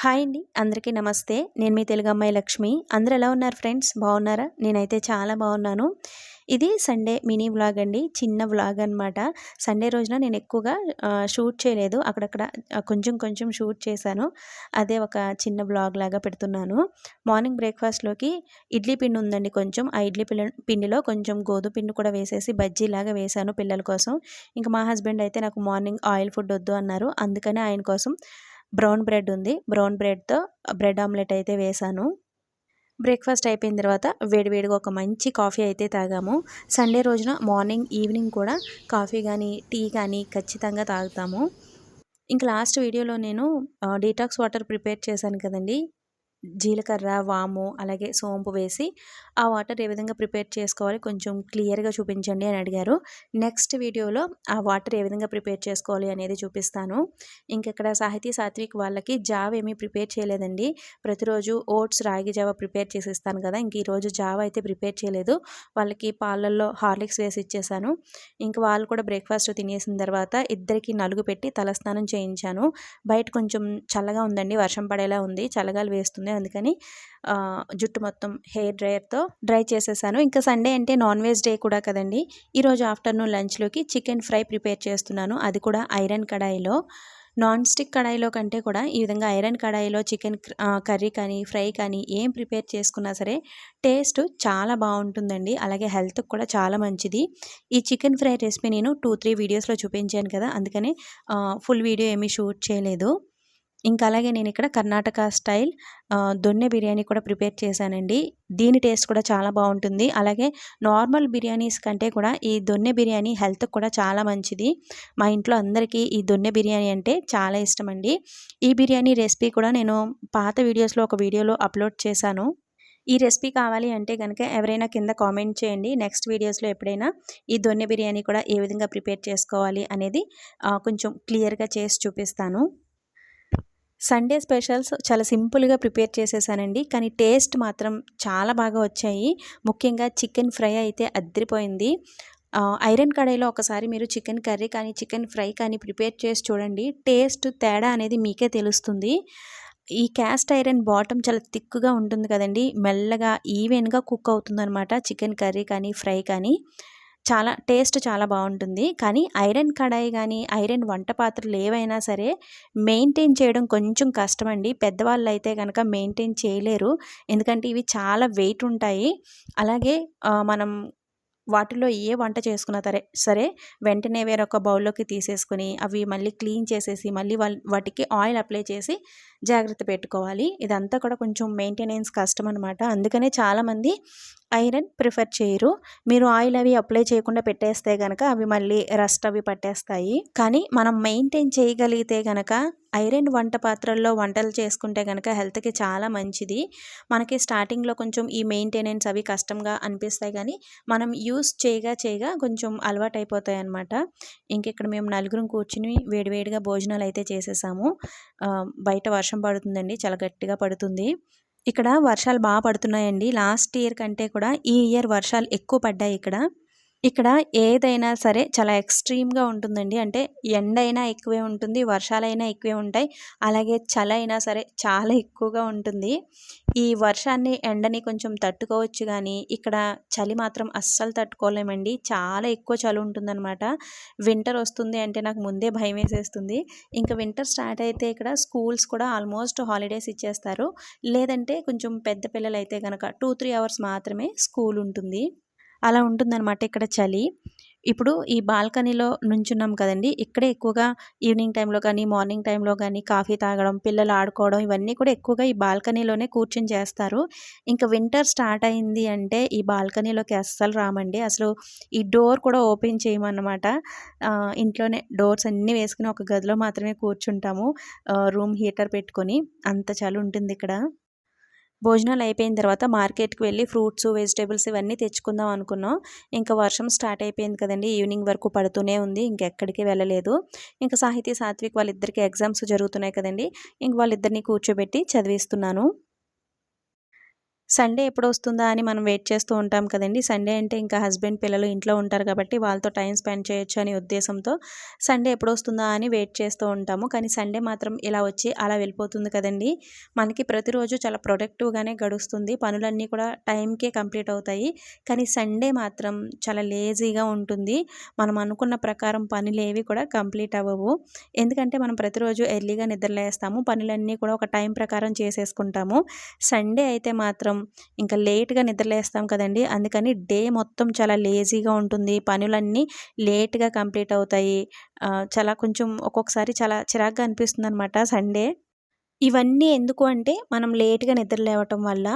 Hi అండి. అందరికీ నమస్తే. నేను మీ తెలుగు అమ్మాయి లక్ష్మి. అందరూ ఎలా ఉన్నారు ఫ్రెండ్స్? బాగున్నారా? నేనైతే చాలా బాగున్నాను. ఇది సండే మినీ వ్లాగ్ అండి. చిన్న వ్లాగ్ అనమాట. సండే రోజున నేను ఎక్కువగా షూట్ చేయలేదు. అక్కడక్కడ కొంచెం కొంచెం షూట్ చేశాను. అదే ఒక చిన్న వ్లాగ్ లాగా పెడుతున్నాను. మార్నింగ్ బ్రేక్‌ఫాస్ట్‌లోకి ఇడ్లీ పిండి ఉందండి కొంచెం. ఆ ఇడ్లీ పిండిలో కొంచెం గోధుమ పిండి కూడా వేసేసి బజ్జీలాగా వేశాను పిల్లల కోసం. ఇంక మా హస్బెండ్ అయితే నాకు మార్నింగ్ ఆయిల్ ఫుడ్ వద్దు అన్నారు. అందుకని ఆయన కోసం బ్రౌన్ బ్రెడ్ ఉంది. బ్రౌన్ బ్రెడ్‌తో బ్రెడ్ ఆమ్లెట్ అయితే వేశాను. బ్రేక్‌ఫాస్ట్ అయిపోయిన తర్వాత వేడివేడిగా ఒక మంచి కాఫీ అయితే తాగాము. సండే రోజున మార్నింగ్, ఈవినింగ్ కూడా కాఫీ గానీ, టీ కానీ ఖచ్చితంగా తాగుతాము. ఇంక లాస్ట్ వీడియోలో నేను డీటాక్స్ వాటర్ ప్రిపేర్ చేశాను కదండీ! జీలకర్ర, వాము, అలాగే సోంపు వేసి ఆ వాటర్ ఏ విధంగా ప్రిపేర్ చేసుకోవాలి కొంచెం క్లియర్‌గా చూపించండి అని అడిగారు. నెక్స్ట్ వీడియోలో ఆ వాటర్ ఏ విధంగా ప్రిపేర్ చేసుకోవాలి అనేది చూపిస్తాను. ఇంకిక్కడ సాహితీ, సాత్విక్ వాళ్ళకి జావ ఏమీ ప్రిపేర్ చేయలేదండి. ప్రతిరోజు ఓట్స్, రాగి జావ ప్రిపేర్ చేసి ఇస్తాను కదా! ఇంక ఈరోజు జావ అయితే ప్రిపేర్ చేయలేదు. వాళ్ళకి పాలల్లో హార్లిక్స్ వేసి ఇచ్చేసాను. ఇంక వాళ్ళు కూడా బ్రేక్‌ఫాస్ట్ తినేసిన తర్వాత ఇద్దరికీ నలుగు పెట్టి తలస్నానం చేయించాను. బయట కొంచెం చల్లగా ఉందండి. వర్షం పడేలా ఉంది. చల్లగాలి వేస్తుంది. అందుకని జుట్టు మొత్తం హెయిర్ డ్రైయర్‌తో డ్రై చేసేసాను. ఇంకా సండే అంటే నాన్ వెజ్ డే కూడా కదండీ! ఈరోజు ఆఫ్టర్‌నూన్ లంచ్‌లోకి చికెన్ ఫ్రై ప్రిపేర్ చేస్తున్నాను. అది కూడా ఐరన్ కడాయిలో. నాన్ స్టిక్ కడాయిలో కంటే కూడా ఈ విధంగా ఐరన్ కడాయిలో చికెన్ కర్రీ కానీ, ఫ్రై కానీ ఏం ప్రిపేర్ చేసుకున్నా సరే టేస్ట్ చాలా బావుంటుందండి. అలాగే హెల్త్‌కి కూడా చాలా మంచిది. ఈ చికెన్ ఫ్రై రెసిపీ నేను 2, 3 వీడియోస్‌లో చూపించాను కదా! అందుకని ఫుల్ వీడియో ఏమీ షూట్ చేయలేదు. ఇంకా అలాగే నేనిక్కడ కర్ణాటక స్టైల్ దొన్నె బిర్యానీ కూడా ప్రిపేర్ చేశానండి. దీని టేస్ట్ కూడా చాలా బావుంటుంది. అలాగే నార్మల్ బిర్యానీస్ కంటే కూడా ఈ దొన్నె బిర్యానీ హెల్త్‌కి కూడా చాలా మంచిది. మా ఇంట్లో అందరికీ ఈ దొన్నె బిర్యానీ అంటే చాలా ఇష్టమండి. ఈ బిర్యానీ రెసిపీ కూడా నేను పాత వీడియోస్‌లో ఒక వీడియోలో అప్‌లోడ్ చేశాను. ఈ రెసిపీ కావాలి అంటే గనక ఎవరైనా కింద కామెంట్ చేయండి. నెక్స్ట్ వీడియోస్‌లో ఎప్పుడైనా ఈ దొన్నె బిర్యానీ కూడా ఏ విధంగా ప్రిపేర్ చేసుకోవాలి అనేది కొంచెం క్లియర్‌గా చేసి చూపిస్తాను. సండే స్పెషల్స్ చాలా సింపుల్‌గా ప్రిపేర్ చేసేసానండి. కానీ టేస్ట్ మాత్రం చాలా బాగా వచ్చాయి. ముఖ్యంగా చికెన్ ఫ్రై అయితే అద్దిరిపోయింది. ఐరన్ కడాయిలో ఒకసారి మీరు చికెన్ కర్రీ కానీ, చికెన్ ఫ్రై కానీ ప్రిపేర్ చేసి చూడండి. టేస్ట్ తేడా అనేది మీకే తెలుస్తుంది. ఈ క్యాస్ట్ ఐరన్ బాటమ్ చాలా థిక్‌గా ఉంటుంది కదండీ! మెల్లగా ఈవెన్‌గా కుక్ అవుతుందనమాట చికెన్ కర్రీ కానీ, ఫ్రై కానీ. టేస్ట్ చాలా బావుంటుంది. కానీ ఐరన్ కడాయి గానీ, ఐరన్ వంట పాత్రలు ఏవైనా సరే మెయింటైన్ చేయడం కొంచెం కష్టమండి. పెద్దవాళ్ళైతే గనక మెయింటైన్ చేయలేరు. ఎందుకంటే ఇవి చాలా వెయిట్ ఉంటాయి. అలాగే మనం వాటిలో ఏ వంట చేసుకున్నా సరే వెంటనే వేరొక బౌల్‌లోకి తీసేసుకొని, అవి మళ్ళీ క్లీన్ చేసేసి, మళ్ళీ వాటికి ఆయిల్ అప్లై చేసి జాగ్రత్త పెట్టుకోవాలి. ఇదంతా కూడా కొంచెం మెయింటెనెన్స్ కష్టమనమాట. అందుకనే చాలామంది ఐరన్ ప్రిఫర్ చేయరు. మీరు ఆయిల్ అవి అప్లై చేయకుండా పెట్టేస్తే గనక అవి మళ్ళీ రస్ట్ అవి పట్టేస్తాయి. కానీ మనం మెయింటైన్ చేయగలిగితే గనక ఐరన్ వంట పాత్రల్లో వంటలు చేసుకుంటే గనక హెల్త్‌కి చాలా మంచిది. మనకి స్టార్టింగ్‌లో కొంచెం ఈ మెయింటెనెన్స్ అవి కష్టంగా అనిపిస్తాయి గానీ, మనం యూజ్ చేయగా కొంచెం అలవాటయిపోతాయన్నమాట. ఇంకిక్కడ మేము నలుగురం కూర్చుని వేడివేడిగా భోజనాలయితే చేసేసాము. బయట వర్షం పడుతుందండి. చాలా గట్టిగా పడుతుంది. ఇక్కడ వర్షాలు పడుతున్నాయండి. లాస్ట్ ఇయర్ కంటే కూడా ఈ ఇయర్ వర్షాలు ఎక్కువ పడ్డాయి ఇక్కడ. ఇక్కడ ఏదైనా సరే చాలా ఎక్స్‌ట్రీమ్‌గా ఉంటుందండి. అంటే ఎండైనా ఎక్కువే ఉంటుంది, వర్షాలైనా ఎక్కువే ఉంటాయి. అలాగే చలైనా సరే చాలా ఎక్కువగా ఉంటుంది. ఈ వర్షాన్ని, ఎండని కొంచెం తట్టుకోవచ్చు గానీ, ఇక్కడ చలి మాత్రం అస్సలు తట్టుకోలేమండి. చాలా ఎక్కువ చలి ఉంటుందనమాట. వింటర్ వస్తుంది అంటే నాకు ముందే భయమేసేస్తుంది. ఇంక వింటర్ స్టార్ట్ అయితే ఇక్కడ స్కూల్స్ కూడా ఆల్మోస్ట్ హాలిడేస్ ఇచ్చేస్తారు. లేదంటే కొంచెం పెద్ద పిల్లలైతే గనక 2, 3 అవర్స్ మాత్రమే స్కూల్ ఉంటుంది. అలా ఉంటుందనమాట ఇక్కడ చలి. ఇప్పుడు ఈ బాల్కనీలో నుంచున్నాం కదండీ! ఇక్కడే ఎక్కువగా ఈవినింగ్ టైంలో కానీ, మార్నింగ్ టైంలో గానీ కాఫీ తాగడం, పిల్లలు ఆడుకోవడం ఇవన్నీ కూడా ఎక్కువగా ఈ బాల్కనీలోనే కూర్చొని చేస్తారు. ఇంక వింటర్ స్టార్ట్ అయింది అంటే ఈ బాల్కనీలోకి అస్సలు రామండి. అసలు ఈ డోర్ కూడా ఓపెన్ చేయమన్నమాట. ఇంట్లోనే డోర్స్ అన్నీ వేసుకొని ఒక గదిలో మాత్రమే కూర్చుంటాము. రూమ్ హీటర్ పెట్టుకొని. అంత చలి ఉంటుందిక్కడ. భోజనాలు అయిపోయిన తర్వాత మార్కెట్‌కి వెళ్ళి ఫ్రూట్స్, వెజిటబుల్స్ ఇవన్నీ తెచ్చుకుందాం అనుకున్నాం. ఇంకా వర్షం స్టార్ట్ అయిపోయింది కదండీ! ఈవినింగ్ వరకు పడుతూనే ఉంది. ఇంకెక్కడికి వెళ్ళలేదు. ఇంకా సాహితీ, సాత్విక్ వాళ్ళిద్దరికీ ఎగ్జామ్స్ జరుగుతున్నాయి కదండీ! ఇంక వాళ్ళిద్దరిని కూర్చోబెట్టి చదివిస్తున్నాను. సండే ఎప్పుడొస్తుందా అని మనం వెయిట్ చేస్తూ ఉంటాం కదండీ. సండే అంటే ఇంకా హస్బెండ్, పిల్లలు ఇంట్లో ఉంటారు కాబట్టి వాళ్ళతో టైం స్పెండ్ చేయొచ్చు అనే ఉద్దేశంతో సండే ఎప్పుడొస్తుందా అని వెయిట్ చేస్తూ ఉంటాము. కానీ సండే మాత్రం ఇలా వచ్చి అలా వెళ్ళిపోతుంది కదండీ. మనకి ప్రతిరోజు చాలా ప్రొడక్టివ్‌గానే గడుస్తుంది. పనులన్నీ కూడా టైంకే కంప్లీట్ అవుతాయి. కానీ సండే మాత్రం చాలా లేజీగా ఉంటుంది. మనం అనుకున్న ప్రకారం పనులేవి కూడా కంప్లీట్ అవ్వవు. ఎందుకంటే మనం ప్రతిరోజు ఎర్లీగా నిద్రలేస్తాము. పనులన్నీ కూడా ఒక టైం ప్రకారం చేసేసుకుంటాము. సండే అయితే మాత్రం ఇంకా లేట్‌గా నిద్రలేస్తాం కదండీ! అందుకని డే మొత్తం చాలా లేజీగా ఉంటుంది. పనులన్నీ లేట్‌గా కంప్లీట్ అవుతాయి. చాలా కొంచెం ఒక్కొక్కసారి చాలా చిరాకుగా అనిపిస్తుందనమాట సండే. ఇవన్నీ ఎందుకు అంటే మనం లేట్‌గా నిద్ర లేవటం వల్ల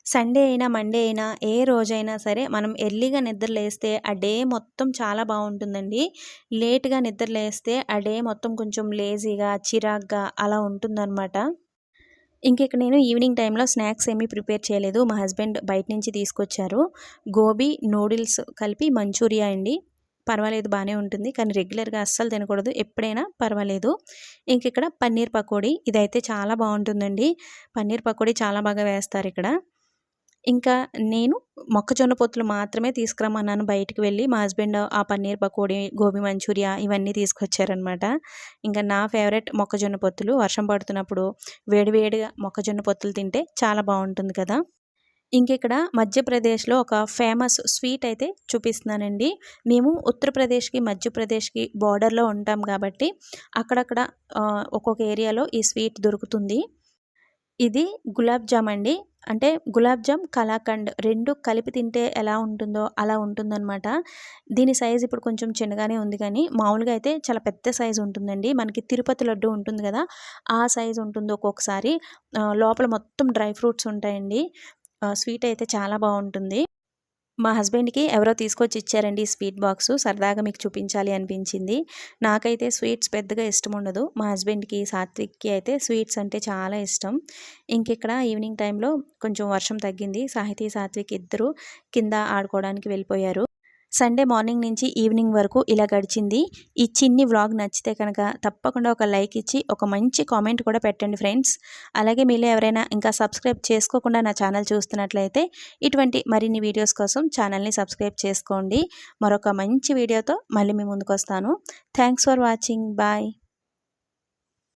సండే అయినా, మండే అయినా ఏ రోజైనా సరే మనం ఎర్లీగా నిద్ర లేస్తే ఆ డే మొత్తం చాలా బావుంటుందండి. లేట్‌గా నిద్ర లేస్తే ఆ డే మొత్తం కొంచెం లేజీగా, చిరాగ్గా అలా ఉంటుందనమాట. ఇంకిక నేను ఈవినింగ్ టైంలో స్నాక్స్ ఏమీ ప్రిపేర్ చేయలేదు. మా హస్బెండ్ బయట నుంచి తీసుకొచ్చారు. గోబీ, నూడిల్స్ కలిపి మంచూరియా అండి. పర్వాలేదు బానే ఉంటుంది. కానీ రెగ్యులర్‌గా అస్సలు తినకూడదు. ఎప్పుడైనా పర్వాలేదు. ఇంకిక్కడ పన్నీర్ పకోడీ ఇదైతే చాలా బావుంటుందండి. పన్నీర్ పకోడీ చాలా బాగా వేస్తారిక్కడ. ఇంకా నేను మొక్కజొన్న పొత్తులు మాత్రమే తీసుకురమ్మన్నాను బయటికి వెళ్ళి. మా హస్బెండ్ ఆ పన్నీర్ పకోడీ, గోబీ మంచూరియా ఇవన్నీ తీసుకొచ్చారనమాట. ఇంకా నా ఫేవరెట్ మొక్కజొన్న పొత్తులు. వర్షం పడుతున్నప్పుడు వేడి వేడిగా మొక్కజొన్న పొత్తులు తింటే చాలా బావుంటుంది కదా! ఇంకిక్కడ మధ్యప్రదేశ్‌లో ఒక ఫేమస్ స్వీట్ అయితే చూపిస్తున్నానండి. మేము ఉత్తరప్రదేశ్‌కి, మధ్యప్రదేశ్‌కి బోర్డర్‌లో ఉంటాం కాబట్టి అక్కడక్కడ ఒక్కొక్క ఏరియాలో ఈ స్వీట్ దొరుకుతుంది. ఇది గులాబ్ జామ్ అండి. అంటే గులాబ్ జామ్, కలాకండ్ 2 కలిపి తింటే ఎలా ఉంటుందో అలా ఉంటుందనమాట. దీని సైజ్ ఇప్పుడు కొంచెం చిన్నగానే ఉంది గానీ, మామూలుగా అయితే చాలా పెద్ద సైజ్ ఉంటుందండి. మనకి తిరుపతి లడ్డు ఉంటుంది గదా! ఆ సైజ్ ఉంటుంది ఒక్కొక్కసారి. లోపల మొత్తం డ్రై ఫ్రూట్స్ ఉంటాయండి. స్వీట్ అయితే చాలా బావుంటుంది. మా హస్బెండ్‌కి ఎవరో తీసుకొచ్చి ఇచ్చారండి ఈ స్వీట్ బాక్సు. సరదాగా మీకు చూపించాలి అనిపించింది. నాకైతే స్వీట్స్ పెద్దగా ఇష్టముండదు. మా హస్బెండ్‌కి, సాత్విక్‌కి అయితే స్వీట్స్ అంటే చాలా ఇష్టం. ఇంకిక్కడ ఈవినింగ్ టైంలో కొంచెం వర్షం తగ్గింది. సాహితీ, సాత్విక్ ఇద్దరు కింద ఆడుకోవడానికి వెళ్ళిపోయారు. సండే మార్నింగ్ నుంచి ఈవినింగ్ వరకు ఇలా గడిచింది. ఈ చిన్ని వ్లాగ్ నచ్చితే కనుక తప్పకుండా ఒక లైక్ ఇచ్చి, ఒక మంచి కామెంట్ కూడా పెట్టండి ఫ్రెండ్స్. అలాగే మీలో ఎవరైనా ఇంకా సబ్స్క్రైబ్ చేసుకోకుండా నా ఛానల్ చూస్తున్నట్లయితే ఇటువంటి మరిన్ని వీడియోస్ కోసం ఛానల్‌ని సబ్స్క్రైబ్ చేసుకోండి. మరొక మంచి వీడియోతో మళ్ళీ మీ ముందుకొస్తాను. Thanks for watching. బాయ్.